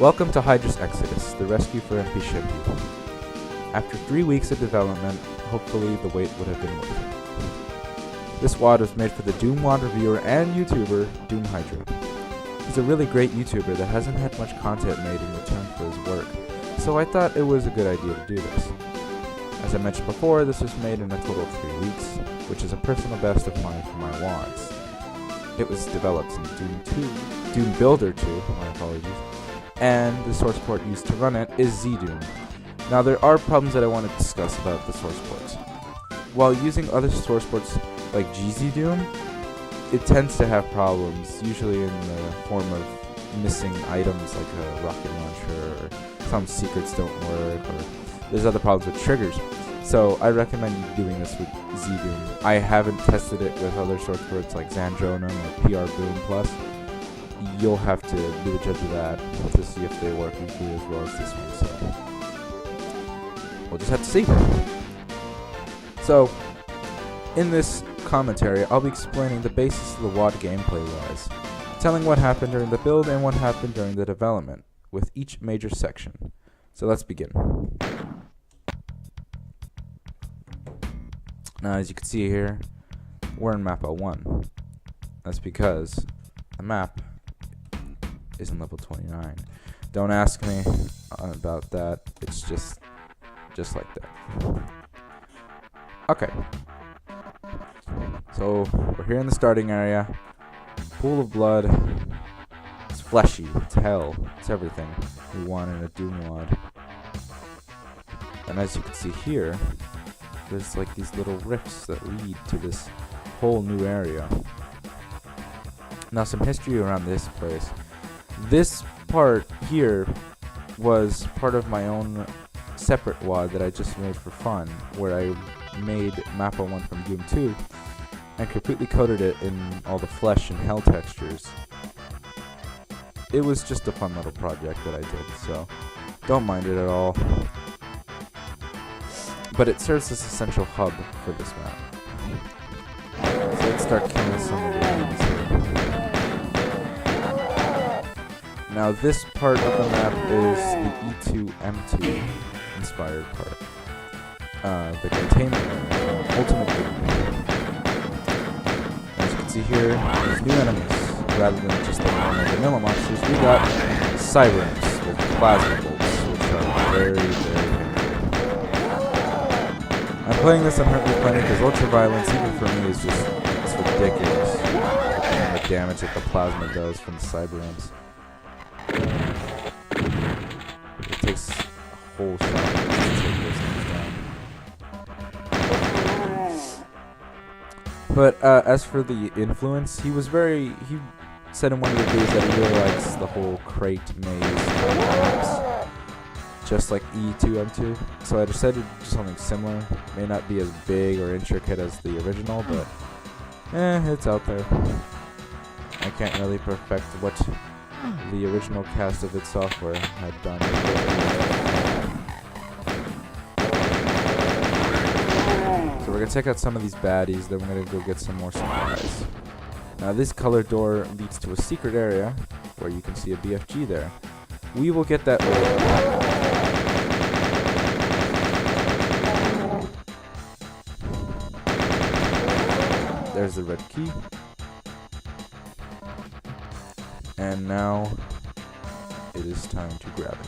Welcome to Hydra's Exodus, the rescue for Impy Shimpy. After 3 weeks of development, hopefully the wait would have been worth it. This WAD was made for the Doom WAD reviewer and YouTuber, Doom Hydra. He's a really great YouTuber that hasn't had much content made in return for his work, so I thought it was a good idea to do this. As I mentioned before, this was made in a total of 3 weeks, which is a personal best of mine for my WADs. It was developed in Doom Builder 2, my apologies, and the source port used to run it is ZDoom. Now there are problems that I want to discuss about the source ports. While using other source ports like GZDoom, it tends to have problems, usually in the form of missing items like a rocket launcher, or some secrets don't work, or there's other problems with triggers. So I recommend you doing this with ZDoom. I haven't tested it with other source ports like Xandronum or PR Boom Plus. You'll have to be the judge of that to see if they work equally as well as this one. So we'll just have to see. So in this commentary, I'll be explaining the basis of the WAD gameplay-wise, telling what happened during the build and what happened during the development, with each major section. So let's begin. Now, as you can see here, we're in map L1. That's because the map is in level 29. Don't ask me about that. It's just like that. Okay. So we're here in the starting area. Pool of blood. It's fleshy. It's hell. It's everything we want in a Doom WAD. And as you can see here, there's like these little rifts that lead to this whole new area. Now some history around this place. This part here was part of my own separate WAD that I just made for fun, where I made map 1 from Doom 2 and completely coated it in all the flesh and hell textures. It was just a fun little project that I did, so don't mind it at all. But it serves as a central hub for this map. So let's start killing some of the enemies here. Now this part of the map is the E2M2 inspired part. The containment area, ultimate Doom. As you can see here, there's new enemies. Rather than just the normal vanilla monsters, we got Cybernets with plasma bolts, which are very, very handy. I'm playing this on Hardly Playing because ultraviolence, even for me, is just it's ridiculous. The damage that the plasma does from the Cybernets. It takes a whole shot to take those things down. But as for the influence, he said in one of the videos that he really likes the whole crate maze maps, just like E2M2. So I decided to do something similar. May not be as big or intricate as the original, but it's out there. I can't really perfect what the original cast of id Software had done. So we're gonna check out some of these baddies, then we're gonna go get some more supplies. Now this color door leads to a secret area where you can see a BFG there. We will get that later. There's the red key. And now it is time to grab it.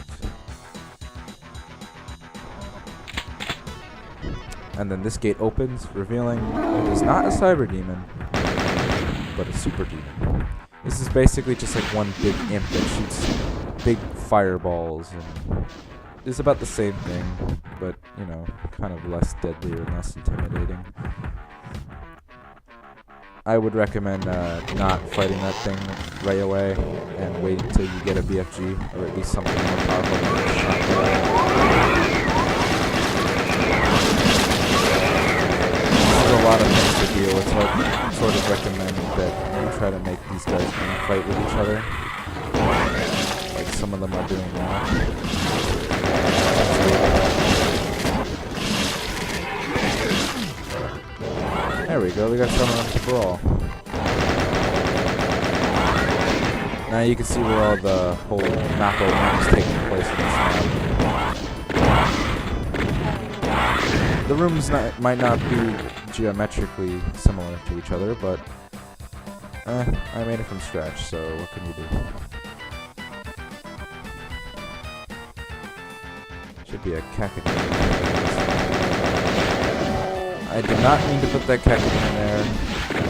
And then this gate opens, revealing it is not a cyber demon, but a super demon. This is basically just like one big imp that shoots big fireballs, and it's about the same thing, but you know, kind of less deadly or less intimidating. I would recommend not fighting that thing right away and wait until you get a BFG, or at least something more powerful than a shotgun. There's a lot of things to deal with, so I sort of recommend that you try to make these guys kind of fight with each other, like some of them are doing now. There we go, we got someone up to brawl. Now you can see where all the whole map opening is taking place in this map. The rooms might not be geometrically similar to each other, but I made it from scratch, so what can you do? Should be a Kakadin. I did not mean to put that Kakadin in there.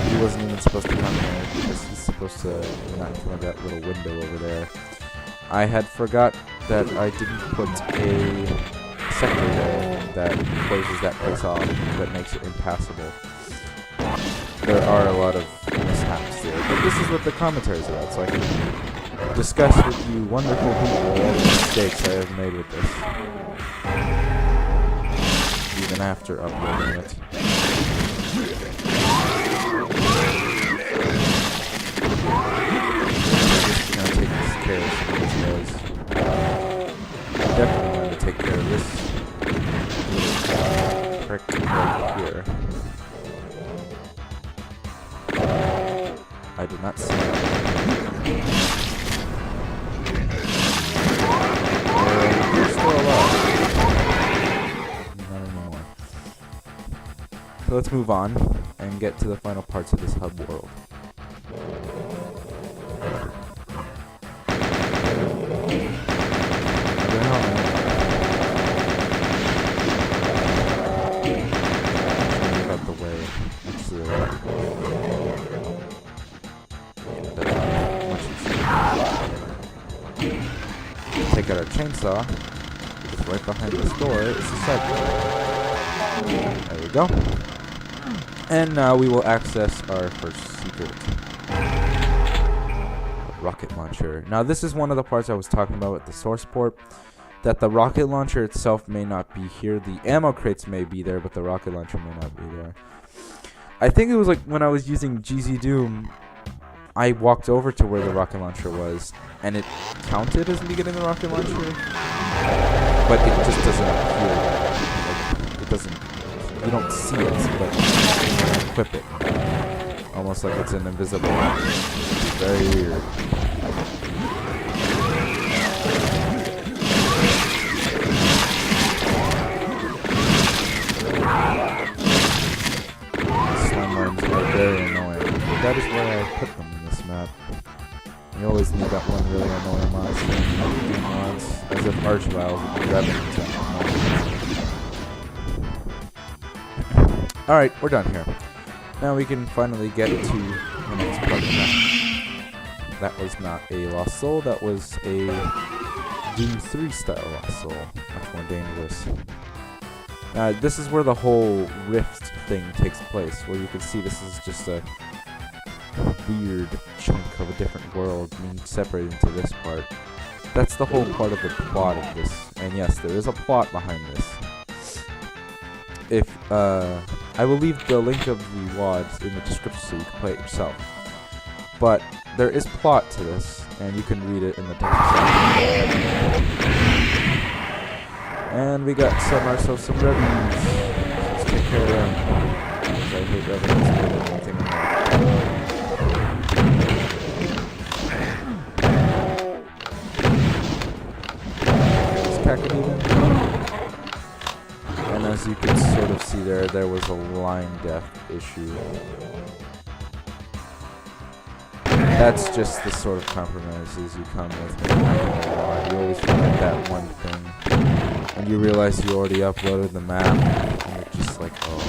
He wasn't even supposed to come there because he's supposed to not come in that little window over there. I had forgot that I didn't put a sector there that closes that place off, that makes it impassable. There are a lot of mishaps there, but this is what the commentary is about, so I can discuss with you wonderful people all the mistakes I have made with this. Even after uploading it. I'm just gonna take this care of some of these guys. Definitely going to take care of this prick right here. I did not see that. They're still alive. Not anymore. So let's move on and get to the final parts of this hub world. Move out the way. It's take out our chainsaw, because right behind this door is the side door. There we go. And now we will access our first secret. Rocket launcher. Now this is one of the parts I was talking about with the source port, that the rocket launcher itself may not be here. The ammo crates may be there, but the rocket launcher may not be there. I think it was like when I was using GZ Doom, I walked over to where the rocket launcher was, and it counted as me getting the rocket launcher, but it just doesn't appear. Like, it doesn't. You don't see it, but you can equip it, almost like it's an invisible weapon. It's very weird. Slime worms are very annoying, but that is why I put them in this map. You always need that one really annoying monster, as if Archviles would be grabbing them. Alright, we're done here. Now we can finally get to the next part of the map. That was not a Lost Soul, that was a Doom 3 style Lost Soul. Much more dangerous. This is where the whole rift thing takes place, where you can see this is just a weird chunk of a different world being separated into this part. That's the whole part of the plot of this, and yes, there is a plot behind this. If I will leave the link of the WAD in the description so you can play it yourself. But there is plot to this, and you can read it in the text section. And we got ourselves some revenues. Let's take care of them. Because I hate revenues more than anything in life. And as you can sort of see there was a line depth issue. That's just the sort of compromises you come with when you're hacking the WAD. You always forget that one thing. And you realize you already uploaded the map, and you're just like, oh.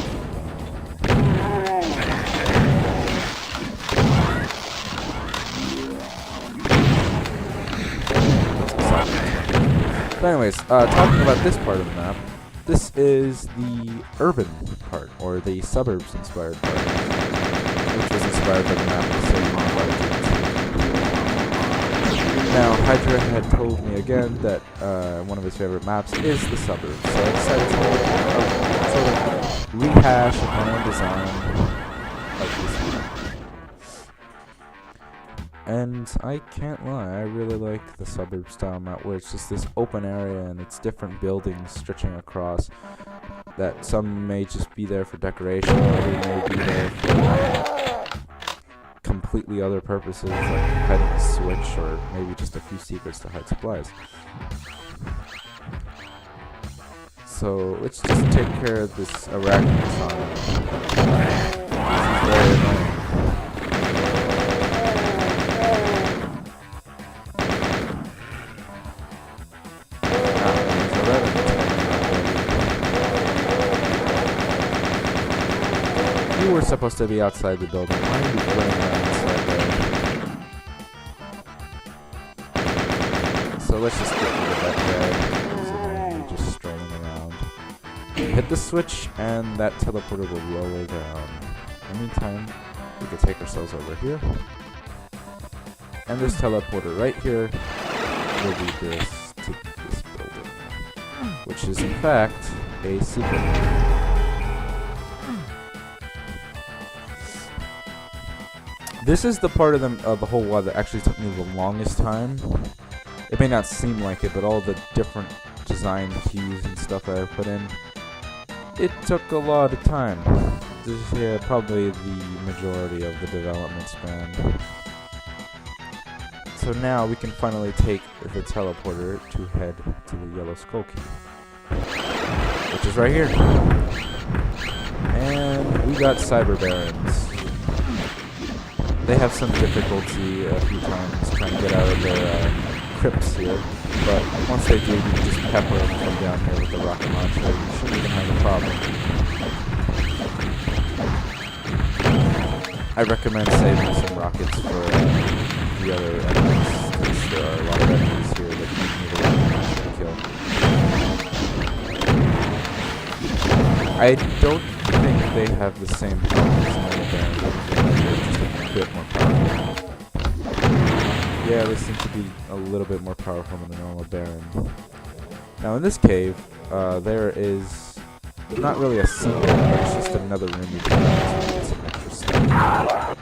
But anyways, talking about this part of the map, this is the urban part, or the suburbs-inspired part, which was inspired by the map of City. Now, Hydra had told me again that one of his favorite maps is the suburbs, so I decided to sort of rehash my own design of this map. And I can't lie, I really like the suburb style map where it's just this open area and it's different buildings stretching across, that some may just be there for decoration, or they may be there for completely other purposes, like hiding a switch or maybe just a few secrets to hide supplies. So let's just take care of this arachnoid. This is very annoying. You were supposed to be outside the building. Why are you running around inside there? So let's just get rid of that guy. So you're just strolling around. Hit the switch and that teleporter will lower down. In the meantime, we can take ourselves over here. And this teleporter right here will lead us to this building, which is in fact a secret. This is the part of the whole WAD that actually took me the longest time. It may not seem like it, but all the different design cues and stuff that I put in, it took a lot of time. This is probably the majority of the development span. So now we can finally take the teleporter to head to the yellow skull key, which is right here. And we got Cyber Barons. They have some difficulty a few times trying to get out of their crypts here, but once they do, you can just pepper them from down here with the rocket launcher. You shouldn't even have a problem. I recommend saving some rockets for the other enemies, because there are a lot of enemies here that you need a rocket launcher to kill. I don't think they have the same health as normal barons. Bit more powerful. Yeah, they seem to be a little bit more powerful than a normal Baron. Now in this cave, there is not really a secret, but it's just another room you can get some extra stuff.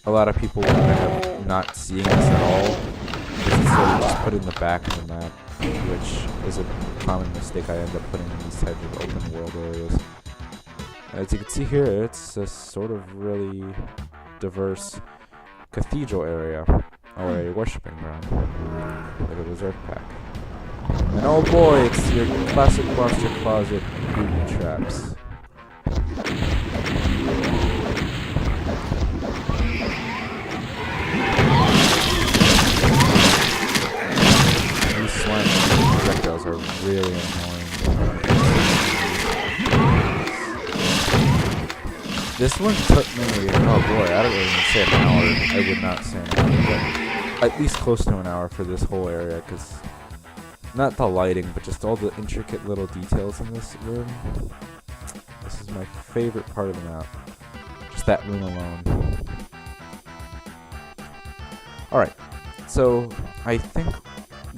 A lot of people end up not seeing this at all, because it's sort of just put in the back of the map, which is a common mistake I end up putting in these types of open world areas. As you can see here, it's a sort of really diverse cathedral area, or a worshipping ground, like a berserk pack. And oh boy, it's your classic monster closet booby traps. These slime projectiles are really annoying. This one took me, oh boy, I don't even say an hour. I would not say an hour, but at least close to an hour for this whole area, because not the lighting, but just all the intricate little details in this room. This is my favorite part of the map. Just that room alone. Alright, so I think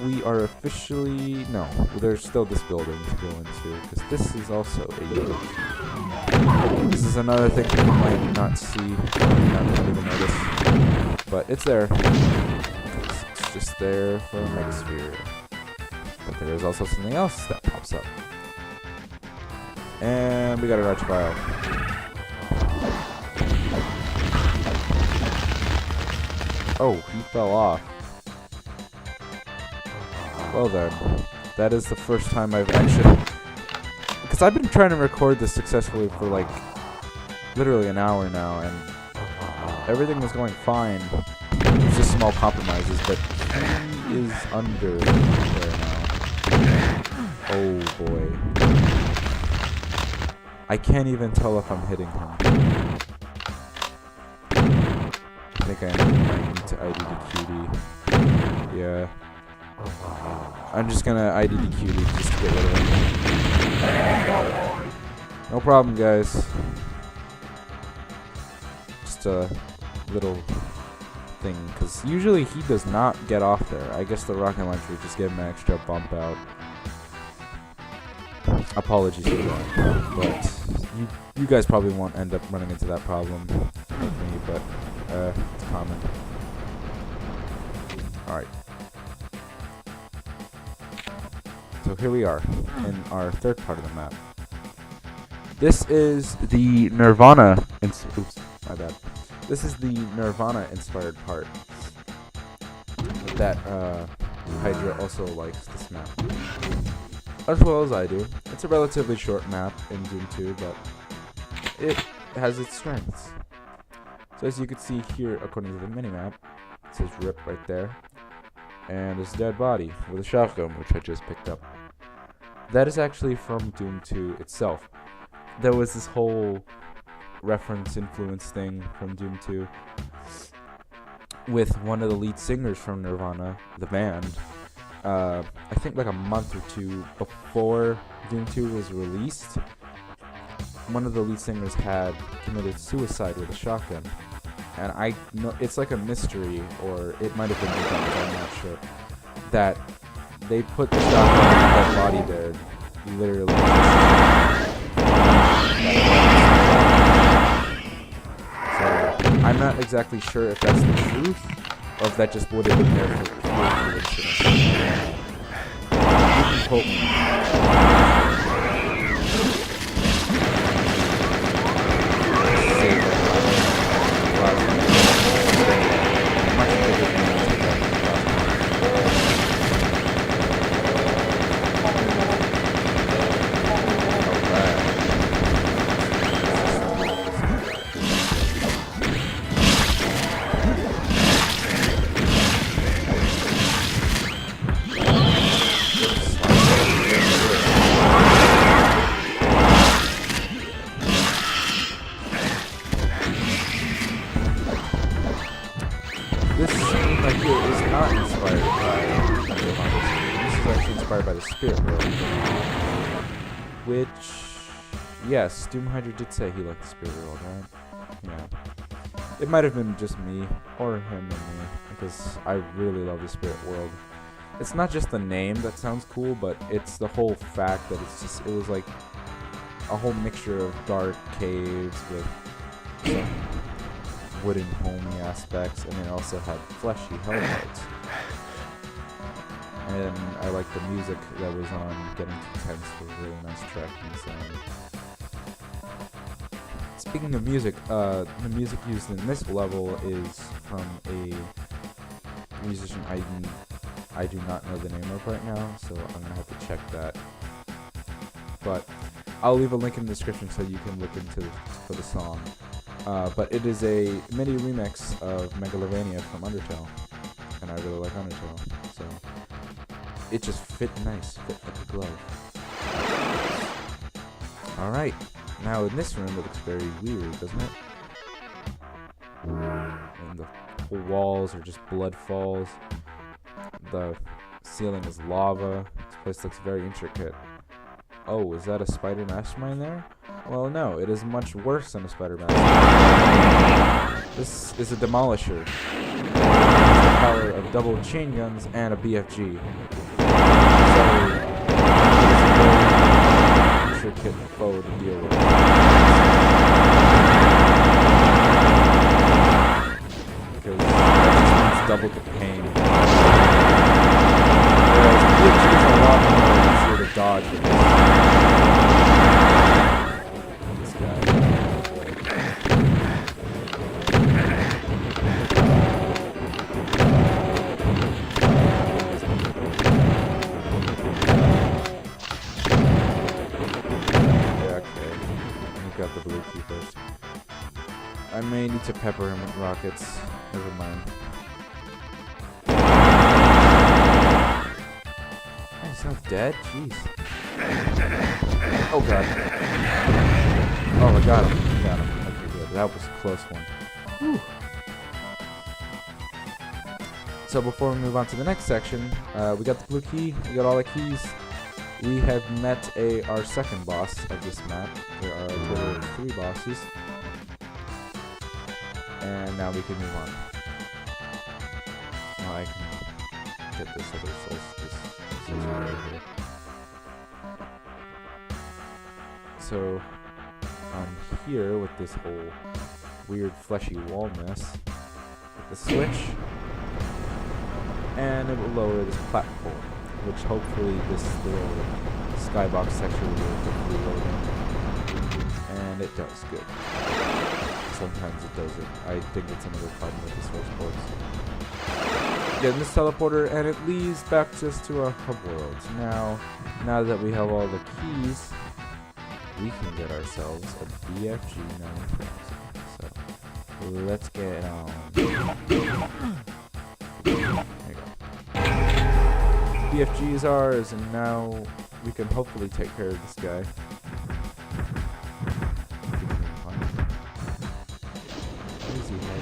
we are officially, no, there's still this building to go into, because this is also a yellow key. This is another thing you might not see, not even notice, but it's there. It's just there for a megasphere. But there is also something else that pops up. And we got an archvile. Oh, he fell off. Well then, that is the first time I've actually... Because I've been trying to record this successfully for like literally an hour now, and everything was going fine. There's just small compromises, but he is under there now. Oh boy. I can't even tell if I'm hitting him. I think I need to IDD QD. Yeah. I'm just gonna IDD QD just to get rid of him. No problem, guys. Just a little thing, because usually he does not get off there. I guess the rocket launcher just gave him an extra bump out. Apologies for that, but you guys probably won't end up running into that problem with me, but it's common. Alright. So here we are, in our third part of the map. This is the Nirvana oops, my bad. This is the Nirvana-inspired part that Hydra also likes this map, as well as I do. It's a relatively short map in Doom 2, but it has its strengths. So as you can see here, according to the minimap, it says RIP right there, and his dead body with a shotgun, which I just picked up. That is actually from Doom 2 itself. There was this whole reference influence thing from Doom 2 with one of the lead singers from Nirvana, the band. I think like a month or two before Doom 2 was released, one of the lead singers had committed suicide with a shotgun. And I know it's like a mystery, or it might have been debunked, I'm not sure, that they put the shotgun in that body there, literally. So I'm not exactly sure if that's the truth, or if that just would have been there for coincidence. You can quote me. This scene right here is not inspired by Nirvana. This is actually inspired by the Spirit World. Which, yes, Doom Hydra did say he liked the Spirit World, right? Yeah. It might have been just me, or him and me, because I really love the Spirit World. It's not just the name that sounds cool, but it's the whole fact that it's just, it was like a whole mixture of dark caves with wooden homey aspects, and it also had fleshy hellheads. And I like the music that was on Getting Too Tense, was a really nice track inside. Speaking of music, the music used in this level is from a musician I do not know the name of right now, so I'm gonna have to check that. But I'll leave a link in the description so you can look into for the song. But it is a MIDI remix of Megalovania from Undertale, and I really like Undertale, so it just fit nice, fit like a glove. Alright, now in this room it looks very weird, doesn't it? And the whole walls are just blood falls. The ceiling is lava. This place looks very intricate. Oh, is that a spider mastermind there? Well, no, it is much worse than a spider mastermind. This is a demolisher. It has the power of double chain guns and a BFG. So, it's a very intricate foe to deal with. Because that just means double the pain. Whereas BFG is a lot more easier to dodge with this guy. Got the blue key first. I may need to pepper him with rockets. Never mind. He's not dead? Jeez. Oh god. Oh, I got him. Got him. Okay, good. That was a close one. Whew. So before we move on to the next section, we got the blue key. We got all the keys. We have met our second boss of this map. There are a total of 3 bosses. And now we can move on. Now I can get this other soul right here. So, I'm here with this whole weird fleshy wall mess. With the switch. And it will lower this platform, which hopefully this little skybox section will hopefully load in. And it does, good. sometimes it doesn't. I think it's another problem with the source ports. Get in this teleporter, and it leads back just to our hub world. Now that we have all the keys, we can get ourselves a BFG 9000. So let's get on. There you go. BFG is ours, and now we can hopefully take care of this guy. Where is he, man?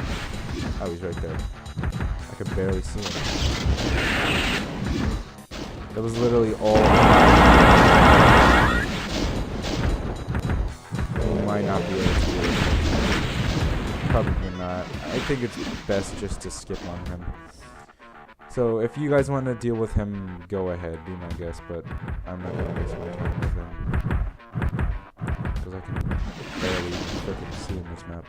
Oh, he's right there. I can barely see him. That was literally all. We might not be able to do it. Probably not. I think it's best just to skip on him. So if you guys want to deal with him, go ahead, be my guest, but I'm not going to waste my time with him. Because I can barely freaking see in this map.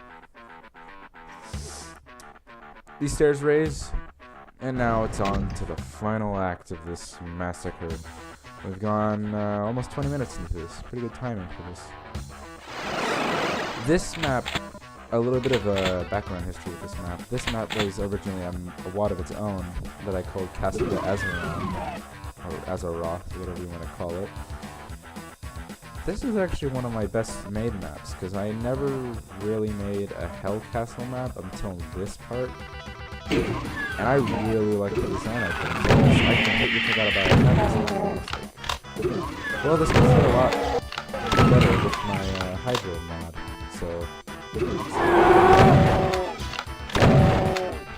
These stairs raise, and now it's on to the final act of this massacre. We've gone almost 20 minutes into this. Pretty good timing for this. This map, a little bit of a background history of this map. This map was originally on a WAD of its own that I called Castle de Azeroth, or Azeroth, whatever you want to call it. This is actually one of my best made maps, because I never really made a Hell Castle map until this part. And I really like the design of it. I completely forgot about it. Well, this will fit a lot better with my Hydra mod, so...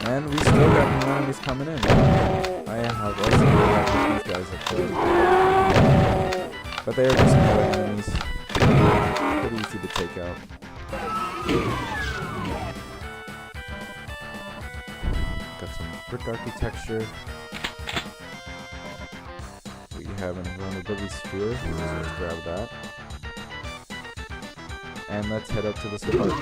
And we still got new enemies coming in. I have also got these guys up there. But they are just melee enemies. Pretty easy to take out. Got some brick architecture. We have an invulnerability sphere, so let's grab that. And let's head up to this part.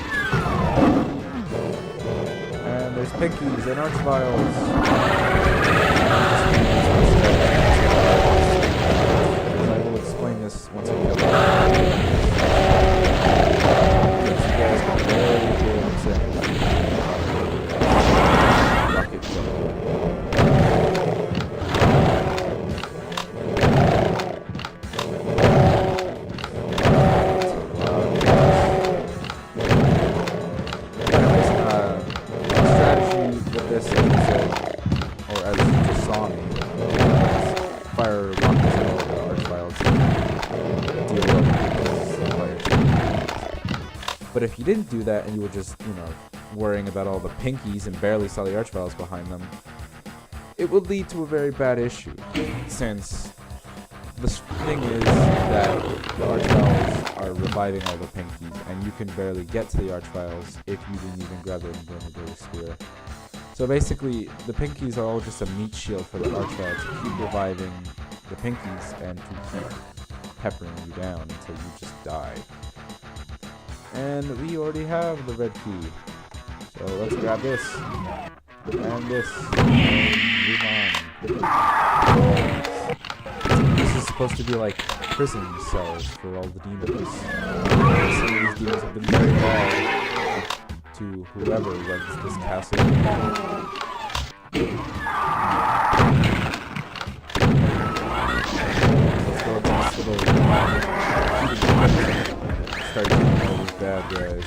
And there's pinkies and arch vials. I will explain this once I get back. You guys can barely hear what I'm saying. Rocket jump. But if you didn't do that and you were just, worrying about all the pinkies and barely saw the archviles behind them, it would lead to a very bad issue, since the thing is that the archviles are reviving all the pinkies, and you can barely get to the archviles if you didn't even grab the invulnerability sphere. So basically, the pinkies are all just a meat shield for the archviles to keep reviving the pinkies and to keep peppering you down until you just die. And we already have the red key. So let's grab this. And this. And move on. This is supposed to be like prison cells for all the demons. Some of these demons have been very bad to whoever runs this castle. Let's go against the little start doing all these bad guys.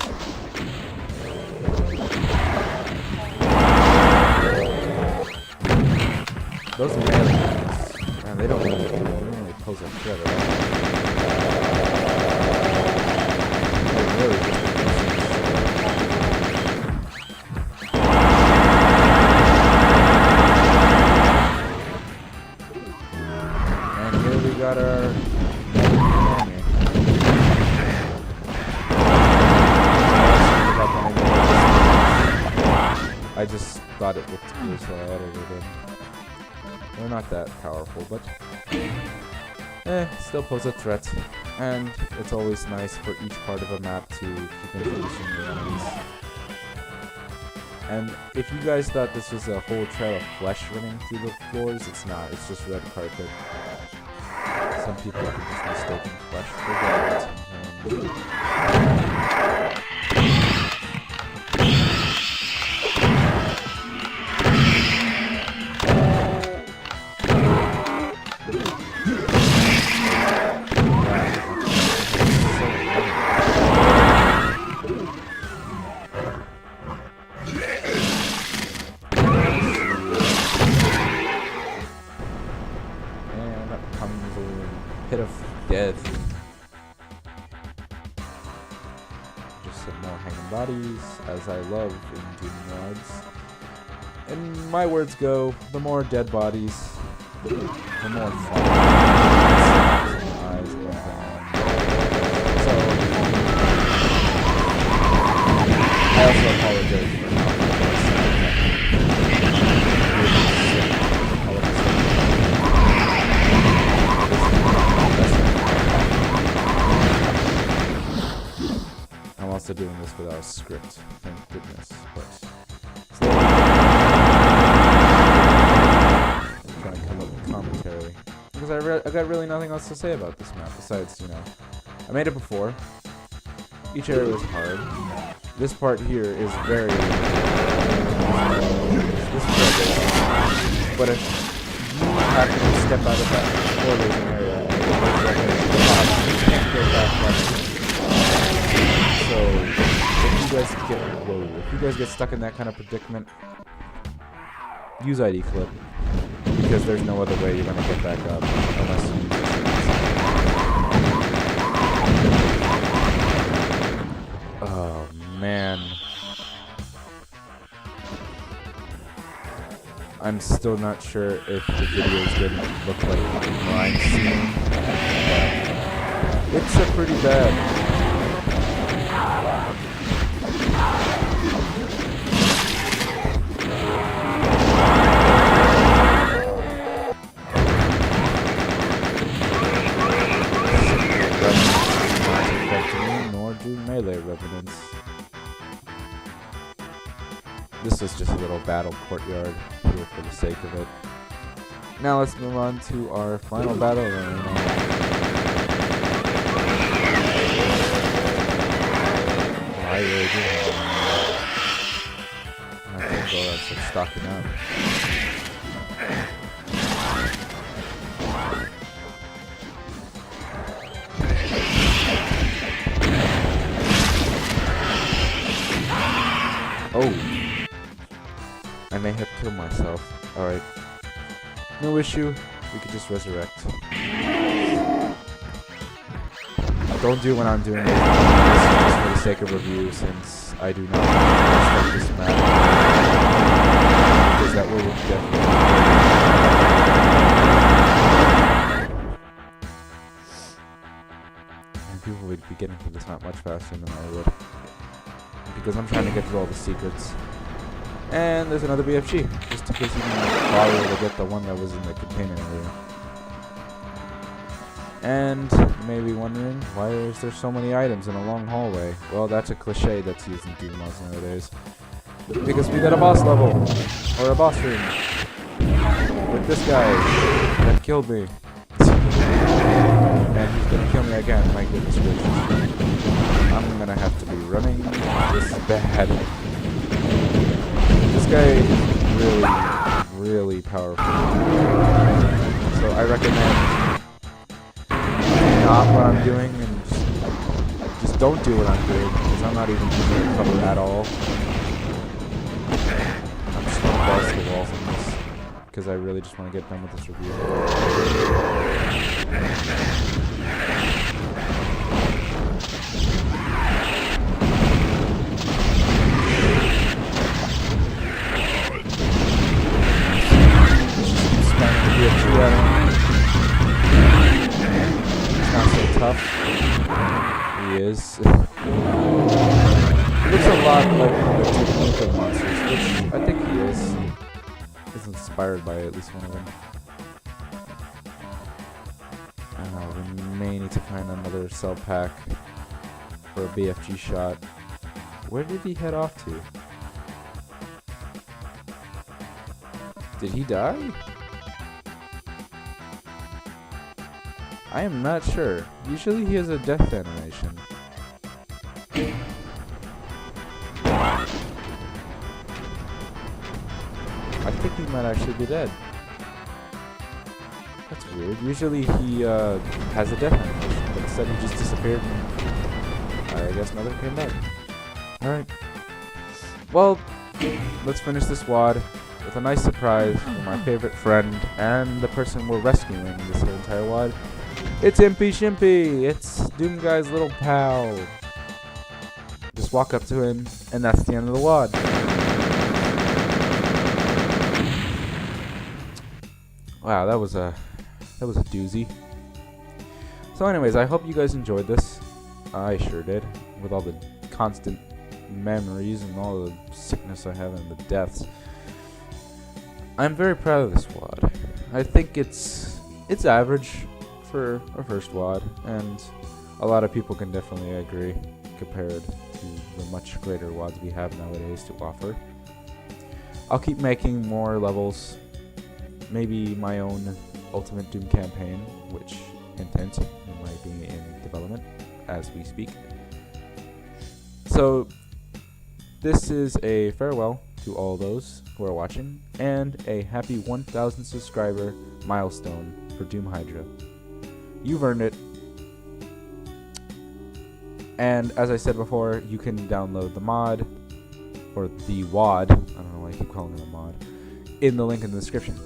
Those melee guys, man, they don't really pose a threat at all. They're really just and here we got our I just thought it looked cool, so I added it in. They're not that powerful, but still pose a threat. And it's always nice for each part of a map to keep introducing the enemies. And if you guys thought this was a whole trail of flesh running through the floors, it's not. It's just red carpet. Some people have just mistaken flesh for that. pit of death. Just some more hanging bodies, as I love in Doom mods. And my words go, the more dead bodies, the more fun. Eyes going down. So, I also apologize for not I'm also doing this without a script, thank goodness, but I'm trying to come up with commentary, because I got really nothing else to say about this map, besides, you know, I made it before, each area was hard, this part here is very, but if you happen to step out of that corridor area, you can't go back left. So, if you guys get stuck in that kind of predicament, use ID clip, because there's no other way you're gonna get back up unless you use it. Oh man, I'm still not sure if the videos didn't look like a crime scene. It's a pretty bad. Melee revenants. This is just a little battle courtyard here for the sake of it. Now let's move on to our final battle arena. I really do have one. I think I'll start stocking up. Oh, I may have killed myself. Alright. No issue. We could just resurrect. Don't do what I'm doing. This is just for the sake of review, since I do not respect this map. Because that will definitely... And people would be getting through this map much faster than I would. Because I'm trying to get through all the secrets. And there's another BFG, just in case you didn't bother to get the one that was in the container area. And you may be wondering, why is there so many items in a long hallway? Well, that's a cliche that's used in Doom mods nowadays. Because we got a boss level, or a boss room, with this guy that killed me. And he's gonna kill me again, my goodness gracious. I'm gonna have to be running this bad. This guy is really, really powerful. So I recommend not what I'm doing and just don't do what I'm doing, because I'm not even using the cover at all. I'm just gonna balls to the wall from this, because I really just want to get done with this review. He's not so tough. He is. Looks a lot like one of the technical monsters, which I think he is. He's inspired by at least one of them. We may need to find another cell pack for a BFG shot. Where did he head off to? Did he die? I am not sure. Usually he has a death animation. I think he might actually be dead. That's weird. Usually he has a death animation, but instead he just disappeared and I guess never came back. Alright. Well, let's finish this WAD with a nice surprise from my favorite friend and the person we're rescuing this entire WAD. It's Impy Shimpy! It's Doom Guy's little pal. Just walk up to him, and that's the end of the WAD. Wow, that was a doozy. So anyways, I hope you guys enjoyed this. I sure did, with all the constant memories and all the sickness I have and the deaths. I'm very proud of this WAD. I think it's average for a first WAD, and a lot of people can definitely agree compared to the much greater WADs we have nowadays to offer. I'll keep making more levels, maybe my own Ultimate Doom campaign, which intent might be in development as we speak. So this is a farewell to all those who are watching, and a happy 1,000 subscriber milestone for Doom Hydra. You've earned it. And as I said before, you can download the mod, or the WAD, I don't know why I keep calling it a mod, in the link in the description.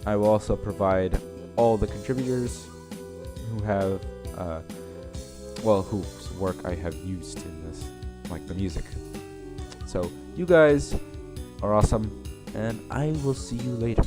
I will also provide all the contributors who have, whose work I have used in this, like the music. So, you guys are awesome, and I will see you later.